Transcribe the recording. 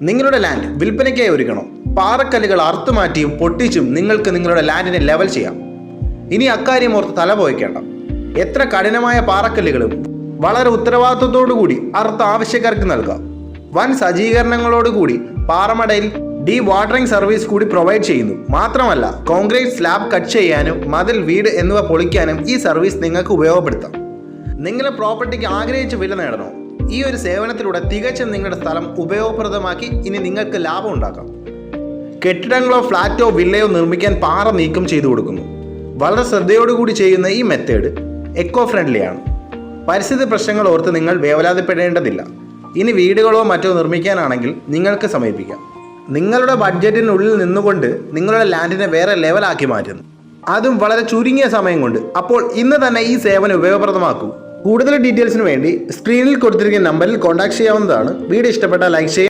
നിങ്ങളുടെ ലാൻഡ് വിൽപ്പനയ്ക്കായി ഒരുക്കണം. പാറക്കല്ലുകൾ അറുത്തുമാറ്റിയും പൊട്ടിച്ചും നിങ്ങൾക്ക് നിങ്ങളുടെ ലാൻഡിനെ ലെവൽ ചെയ്യാം. ഇനി അക്കാര്യം ഓർത്ത് തല പോയിക്കേണ്ട. എത്ര കഠിനമായ പാറക്കല്ലുകളും വളരെ ഉത്തരവാദിത്വത്തോടുകൂടി അറുത്ത ആവശ്യക്കാർക്ക് നൽകാം. വൻ സജ്ജീകരണങ്ങളോടുകൂടി പാറമടയിൽ ഡീ വാട്ടറിംഗ് സർവീസ് കൂടി പ്രൊവൈഡ് ചെയ്യുന്നു. മാത്രമല്ല കോൺക്രീറ്റ് സ്ലാബ് കട്ട് ചെയ്യാനും മതിൽ, വീട് എന്നിവ പൊളിക്കാനും ഈ സർവീസ് നിങ്ങൾക്ക് ഉപയോഗപ്പെടുത്താം. നിങ്ങളുടെ പ്രോപ്പർട്ടിക്ക് ആഗ്രഹിച്ച വില നേടണോ? ഈ ഒരു സേവനത്തിലൂടെ തികച്ചും നിങ്ങളുടെ സ്ഥലം ഉപയോഗപ്രദമാക്കി ഇനി നിങ്ങൾക്ക് ലാഭം ഉണ്ടാക്കാം. കെട്ടിടങ്ങളോ ഫ്ലാറ്റോ വില്ലയോ നിർമ്മിക്കാൻ പാറ നീക്കം ചെയ്തു കൊടുക്കുന്നു. വളരെ ശ്രദ്ധയോടുകൂടി ചെയ്യുന്ന ഈ മെത്തേഡ് എക്കോ ഫ്രണ്ട്ലിയാണ്. പരിസ്ഥിതി പ്രശ്നങ്ങൾ ഓർത്ത് നിങ്ങൾ വേവലാതിപ്പെടേണ്ടതില്ല. ഇനി വീടുകളോ മറ്റോ നിർമ്മിക്കാനാണെങ്കിൽ നിങ്ങൾക്ക് സമീപിക്കാം. നിങ്ങളുടെ ബഡ്ജറ്റിനുള്ളിൽ നിന്നുകൊണ്ട് നിങ്ങളുടെ ലാൻഡിനെ വേറെ ലെവലാക്കി മാറ്റുന്നു, അതും വളരെ ചുരുങ്ങിയ സമയം കൊണ്ട്. അപ്പോൾ ഇന്ന് തന്നെ ഈ സേവനം ഉപയോഗപ്രദമാക്കൂ. കൂടുതൽ ഡീറ്റെയിൽസിന് വേണ്ടി സ്ക്രീനിൽ കൊടുത്തിരിക്കുന്ന നമ്പറിൽ കോൺടാക്ട് ചെയ്യാവുന്നതാണ്. വീഡിയോ ഇഷ്ടപ്പെട്ടാൽ ലൈക്ക് ചെയ്യുക.